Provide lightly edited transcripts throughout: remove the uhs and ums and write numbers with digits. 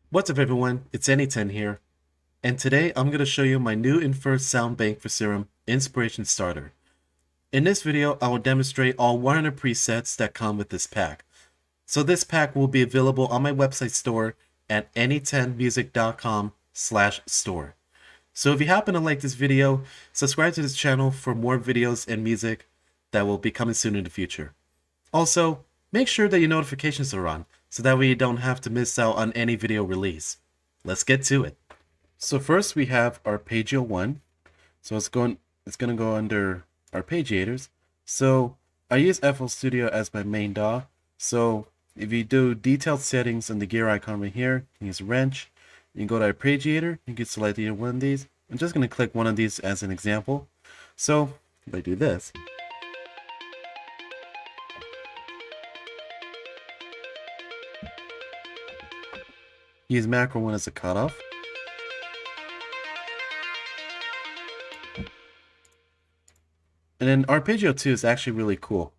What's up everyone, it's Any10 here, and today I'm going to show you my new inferred sound bank for Serum, Inspiration Starter. In this video, I will demonstrate all 100 presets that come with this pack. So this pack will be available on my website store at any10music.com/store. So if you happen to like this video, subscribe to this channel for more videos and music that will be coming soon in the future. Also, make sure that your notifications are on, so that way you don't have to miss out on any video release. Let's get to it. So first we have Arpeggio 1. So it's gonna go under arpeggiators. So I use FL Studio as my main DAW. So if you do detailed settings on the gear icon right here, you can use wrench. You can go to arpeggiator, you can select either one of these. I'm just gonna click one of these as an example. So if I do this, use macro 1 as a cutoff. And then Arpeggio 2 is actually really cool.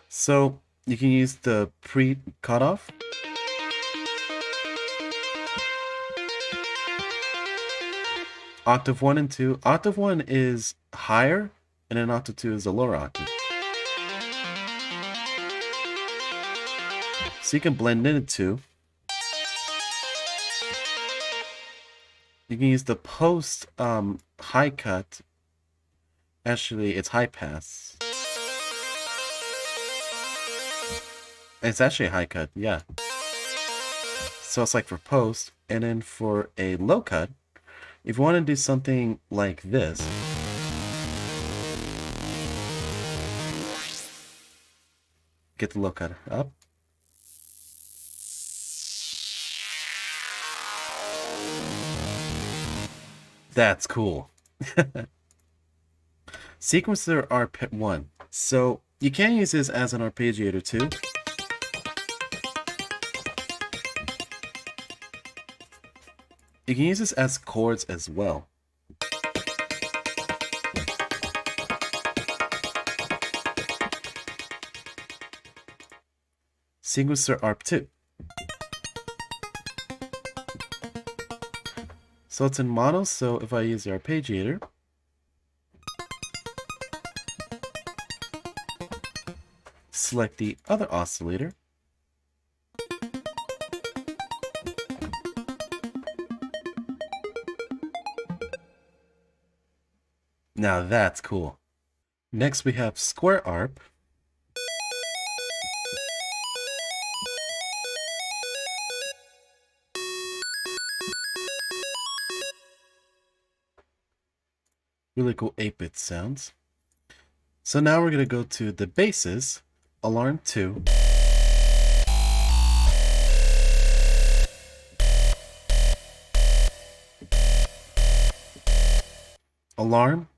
So you can use the pre-cutoff. Octave 1 and 2. Octave 1 is higher, and then octave 2 is a lower octave. So you can blend in it too. You can use the post high cut. Actually, it's high pass. It's actually a high cut, yeah. So it's like for post, and then for a low cut, if you want to do something like this, get the low cut up. That's cool. Sequencer Arp 1. So you can use this as an arpeggiator too. You can use this as chords as well. Sequencer Arp 2. So it's in mono, so if I use the arpeggiator, select the other oscillator, now that's cool. Next we have Square Arp. Really cool 8-bit sounds. So now we're going to go to the basses, Alarm 2. Alarm.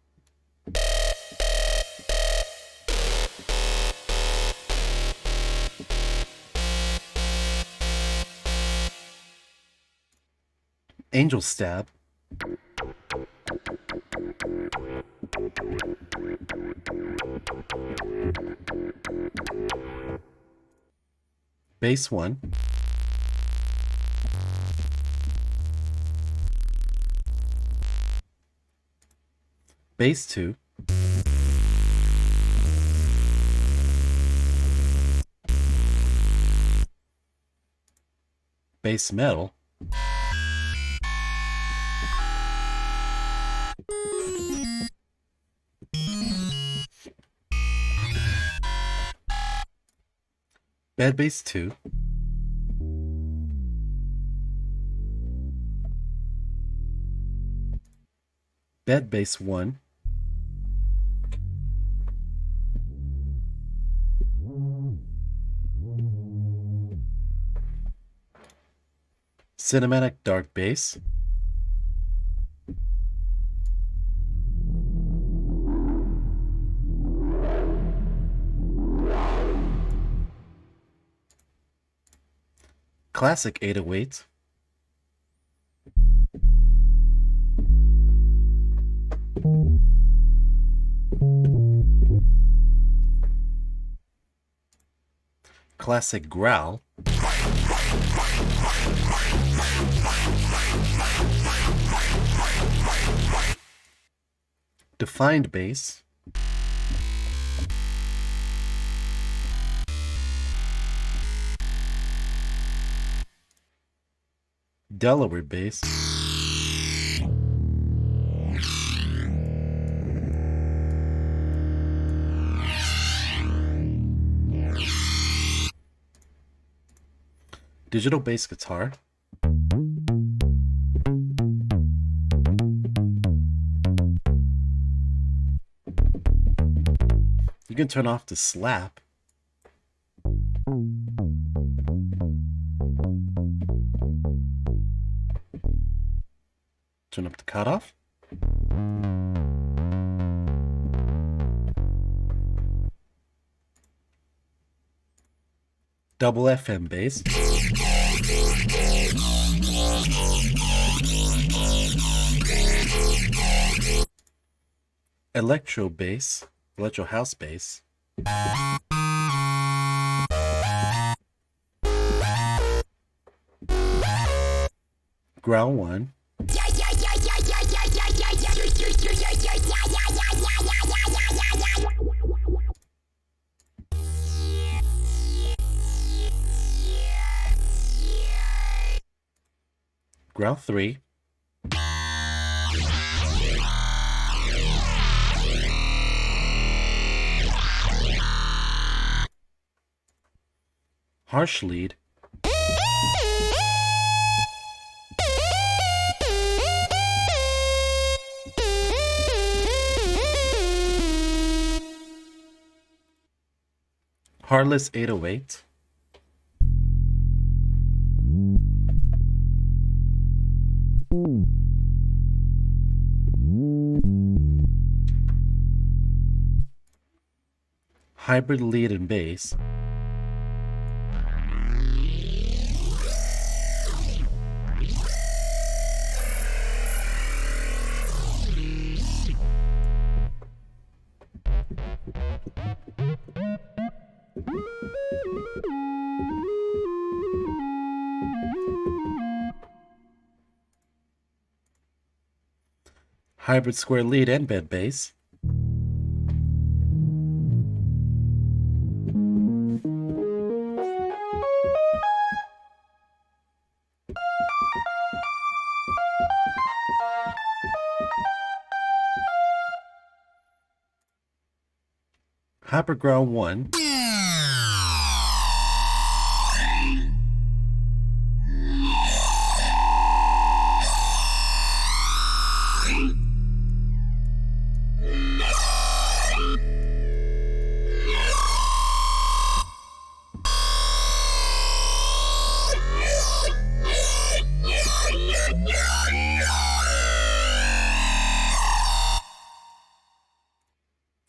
Angel Stab. Bass 1. Bass 2. Bass metal. Bad Bass 2. Bad Bass 1. Cinematic Dark Bass. Classic 808. classic growl. Defined bass. Delaware bass. Digital bass guitar. You can turn off the slap. Turn up the cutoff. Double FM bass. Electro bass, electro house bass. Growl 1. Growl 3. Harsh lead. Heartless 808. Hybrid lead and bass. Hybrid square lead and bed bass. Hyper growl 1.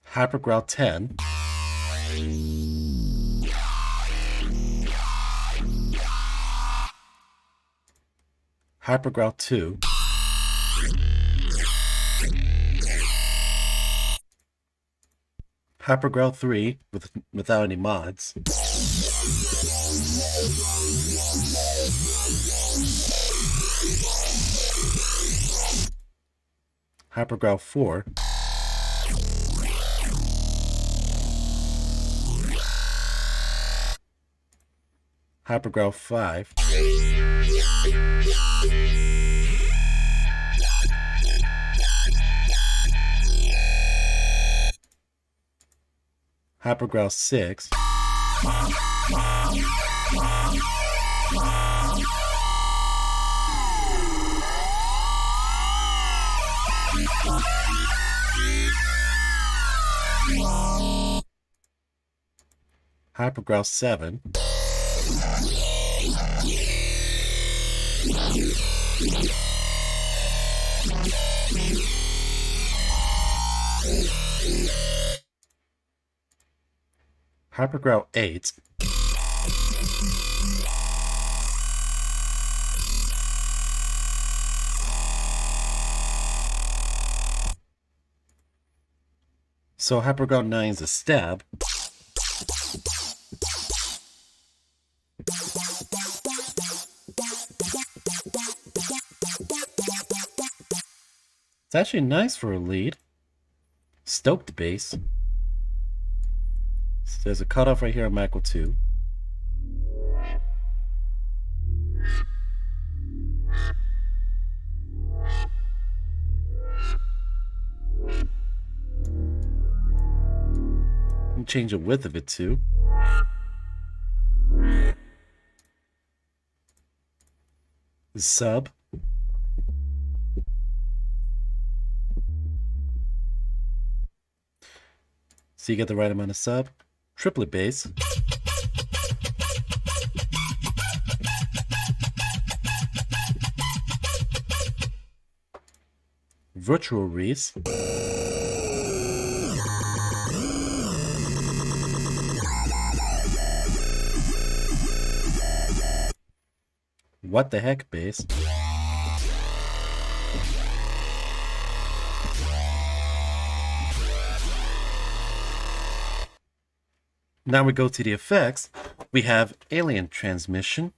Hyper growl 10. Hyper growl 2. Hyper growl 3 without any mods. Hyper growl 4. Hyper growl 5. Hyper growl 6. Hyper growl 7. Hyper growl 8. So Hyper growl 9 is a stab. It's actually nice for a lead. Stoked bass. So there's a cutoff right here on macro 2. Change the width of it too. Sub. So you get the right amount of sub. Triplet bass. Virtual Reese. What the heck bass. Now we go to the effects. We have Alien Transmission.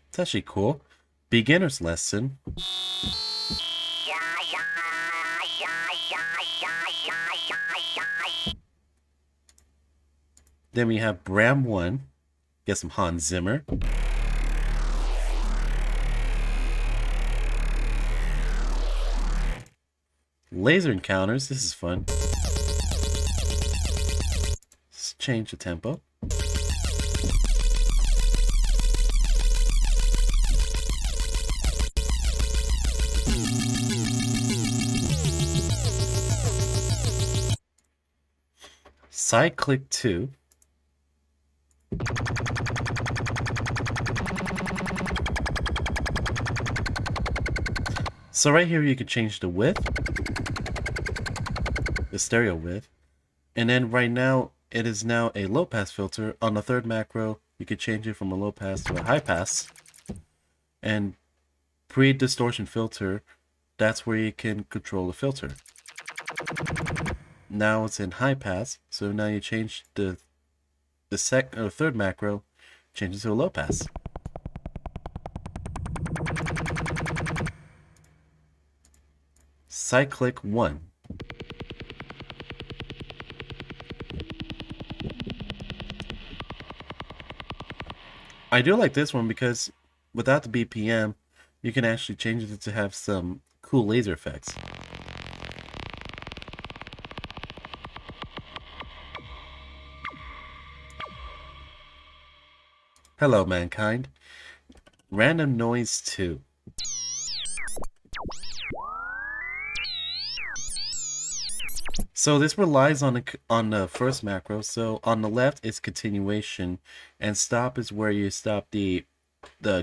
It's actually cool. Beginner's Lesson. Then we have Bram 1. Get some Hans Zimmer. Laser Encounters. This is fun. Let's change the tempo. Cyclic 2. So right here you can change the width, the stereo width, and then right now it is now a low pass filter. On the third macro you can change it from a low pass to a high pass, and pre-distortion filter, that's where you can control the filter. Now it's in high pass, so now you change the third macro, change it to a low pass. Cyclic 1. I do like this one because without the BPM, you can actually change it to have some cool laser effects. Hello, mankind. Random Noise 2. So this relies on the first macro. So on the left it's continuation, and stop is where you stop the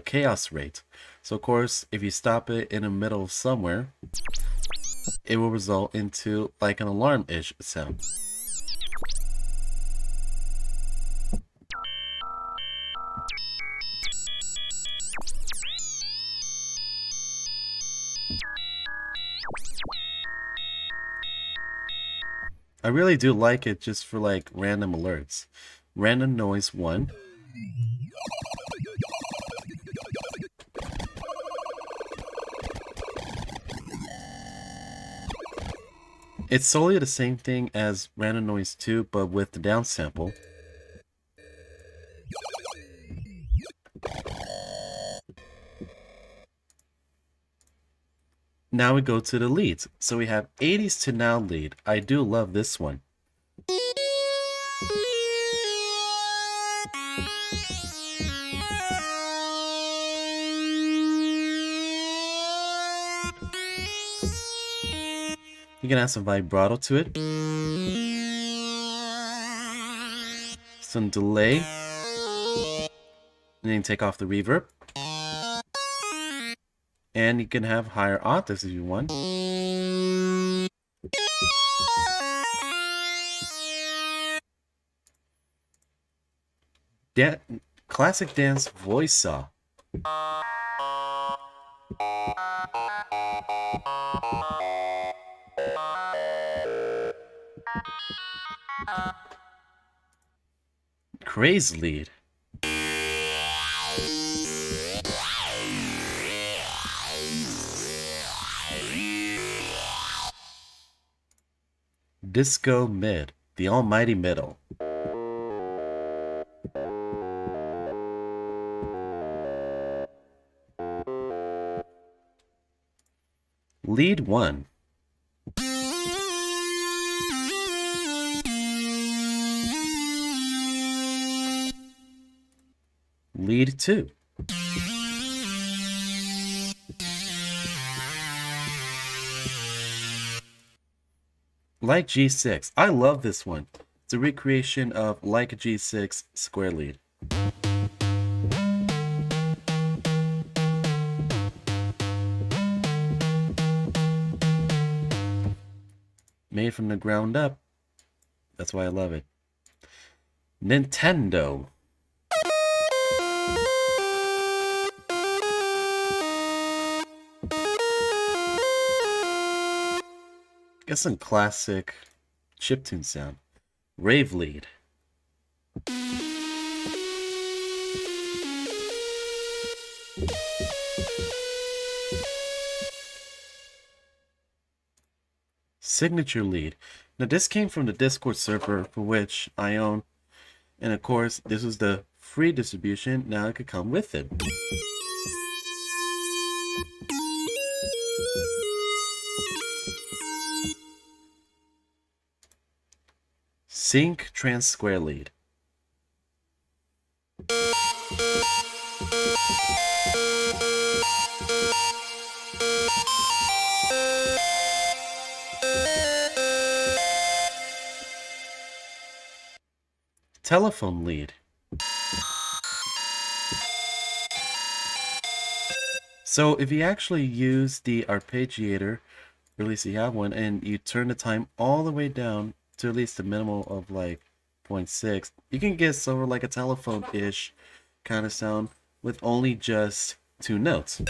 chaos rate. So of course, if you stop it in the middle of somewhere, it will result into like an alarm-ish sound. I really do like it just for like random alerts. Random Noise 1. It's solely the same thing as Random Noise 2, but with the downsample. Now we go to the leads. So we have 80s to now lead. I do love this one. You can add some vibrato to it. Some delay. And then you take off the reverb. And you can have higher octaves if you want. Classic dance voice saw. Praise lead. Disco mid, the almighty middle. Lead 1. Lead 2. Like G6. I love this one. It's a recreation of Like G6 square lead. Made from the ground up. That's why I love it. Nintendo. Got some classic chiptune sound. Rave lead. Signature lead. Now this came from the Discord server for which I own. And of course, this was the free distribution. Now it could come with it. Sync trans square lead. Telephone lead. So if you actually use the arpeggiator, or at least you have one, and you turn the time all the way down to at least a minimal of like 0.6, you can get sort of like a telephone-ish kind of sound with only just 2 notes.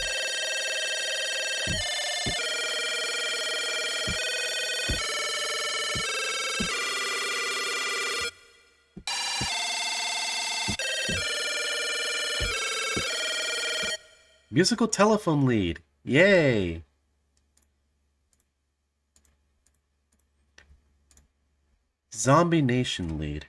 Musical telephone lead. Yay! Zombie Nation lead.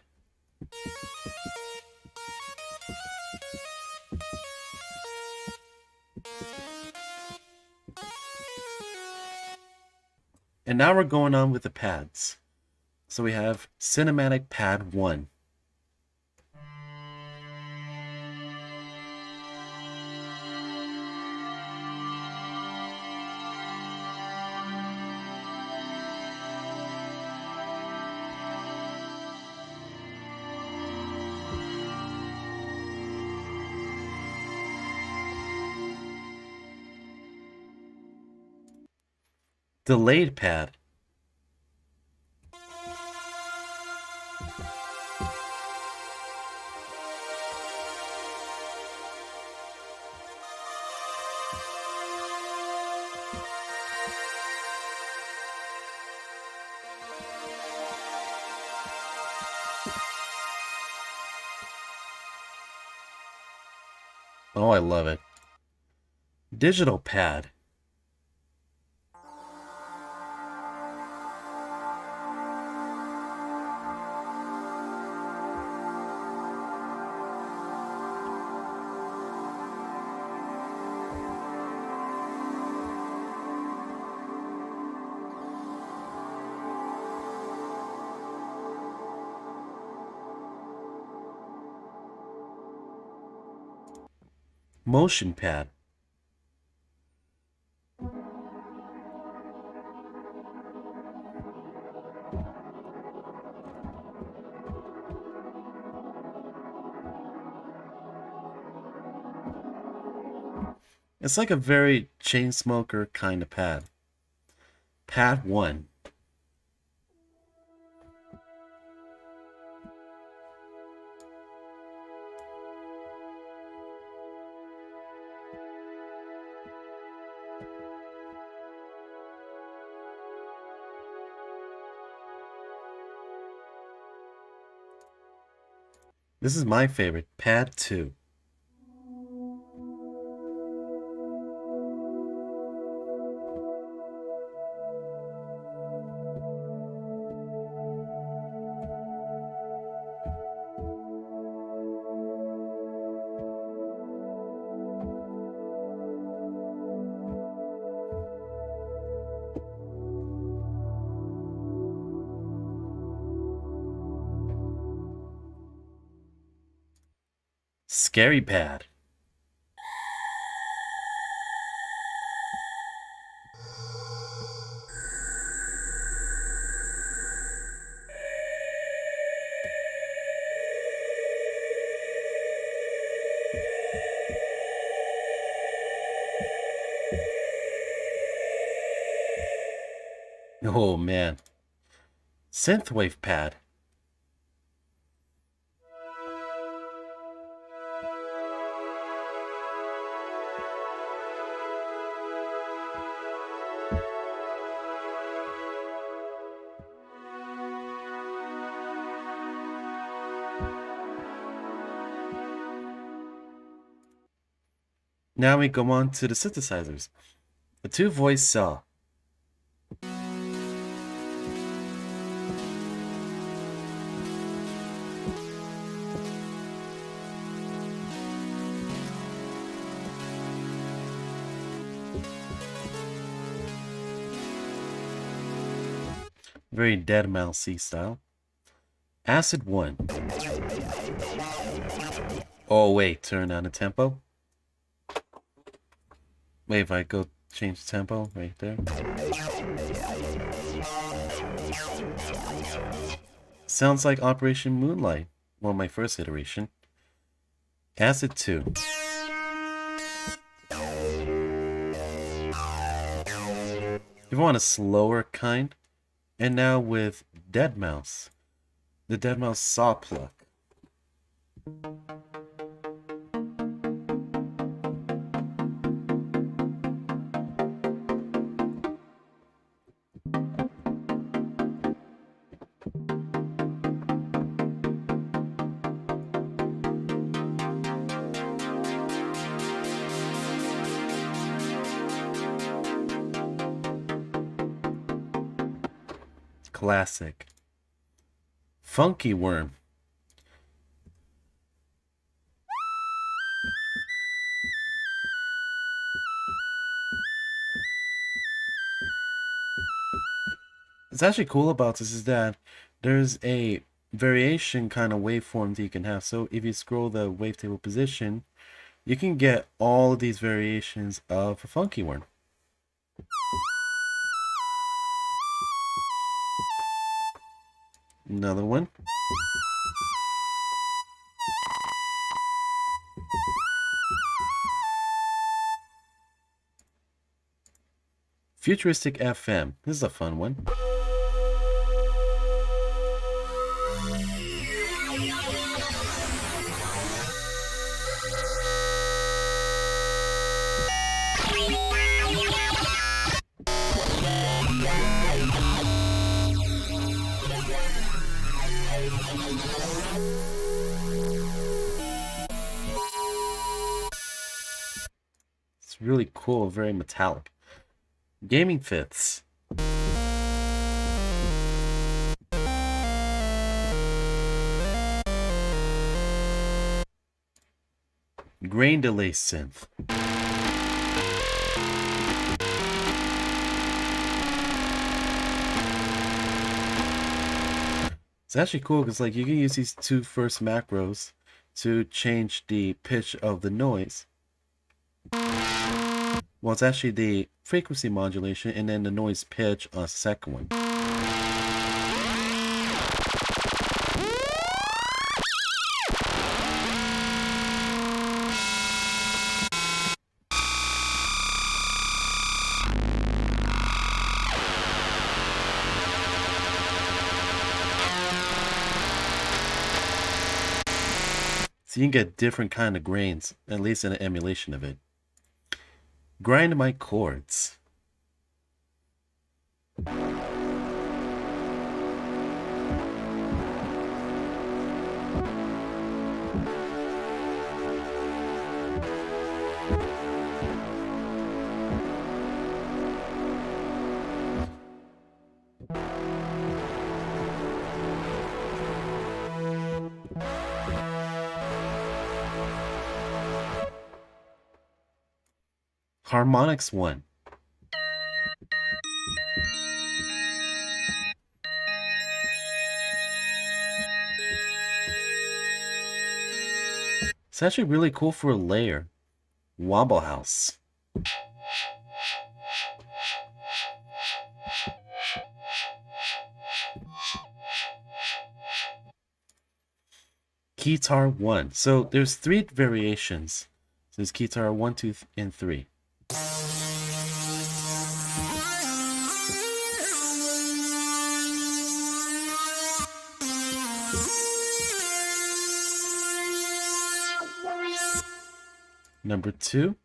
And now we're going on with the pads. So we have Cinematic Pad 1. Delayed pad. Oh, I love it. Digital pad. Motion pad. It's like a very Chainsmoker kind of pad. Pad 1. This is my favorite, Pad 2. Scary Pad. Oh man. Synthwave Pad. Now we go on to the synthesizers. A 2-voice saw. Very Dead Mouse-y style. Acid 1. Oh wait, turn down the tempo. Wait, if I go change the tempo right there. Sounds like Operation Moonlight. Well, my first iteration. Acid 2. If you want a slower kind, and now with Dead Mouse, the Dead Mouse saw pluck. Classic. Funky Worm. What's actually cool about this is that there's a variation kind of waveform that you can have. So if you scroll the wavetable position, you can get all of these variations of a funky worm. Another one. Futuristic FM. This is a fun one. It's really cool, very metallic. Gaming Fifths. Grain Delay Synth. It's actually cool because like you can use these two first macros to change the pitch of the noise. Well, it's actually the frequency modulation and then the noise pitch on the second one. So you can get different kind of grains, at least in an emulation of it. Grind my chords. Harmonics 1. It's actually really cool for a layer. Wobble House. Guitar 1. So there's 3 variations. So there's Guitar 1, 2, and 3. Number 2.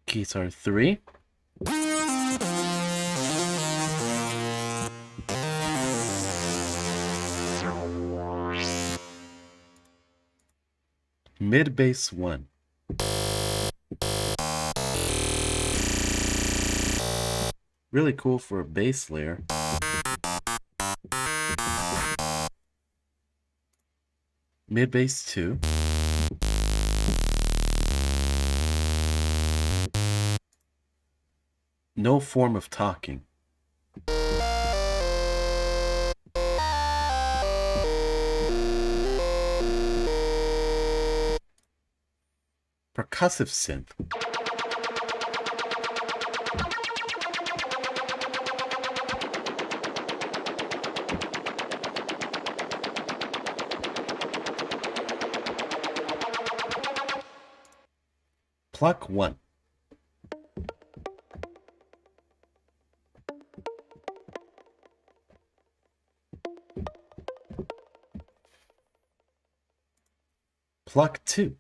Guitar 3. Mid bass 1. Really cool for a bass layer. Mid bass 2. No form of talking. Percussive synth. Pluck 1. Pluck 2.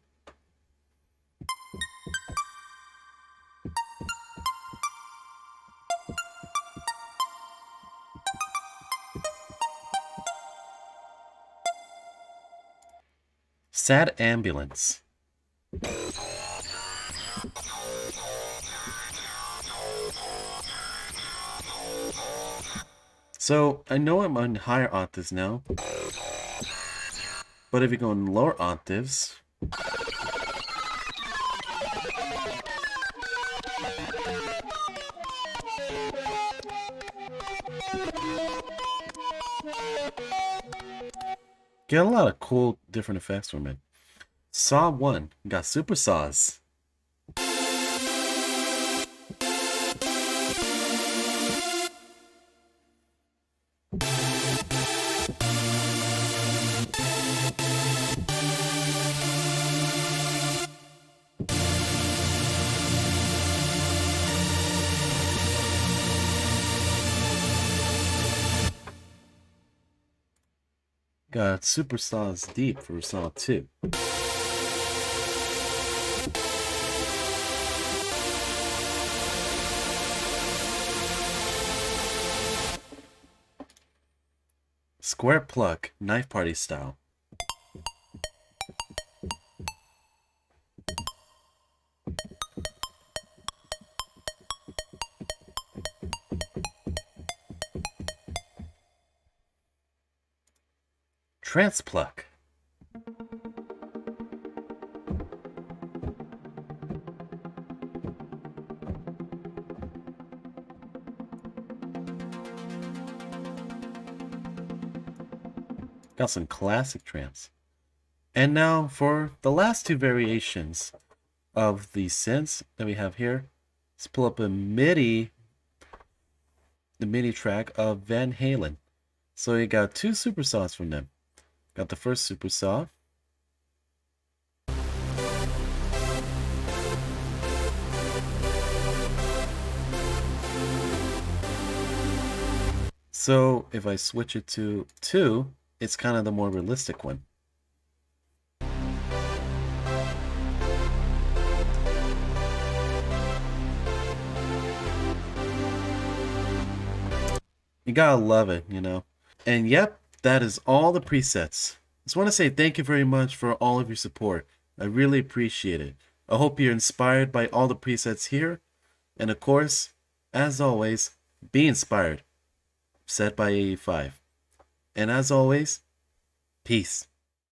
Sad Ambulance. So I know I'm on higher octaves now, but if you go in lower octaves, get a lot of cool different effects from it. Saw 1 got super saws. Got super saws deep for Saw 2. Square pluck, knife party style. Trance pluck. Got some classic trance. And now for the last 2 variations of the synths that we have here. Let's pull up the MIDI track of Van Halen. So you got 2 super saws from them. Got the first super saw. So if I switch it to 2, it's kind of the more realistic one. You gotta love it, you know. And yep, that is all the presets. Just want to say thank you very much for all of your support. I really appreciate it. I hope you're inspired by all the presets here. And of course, as always, be inspired. Said by 85. And as always, peace.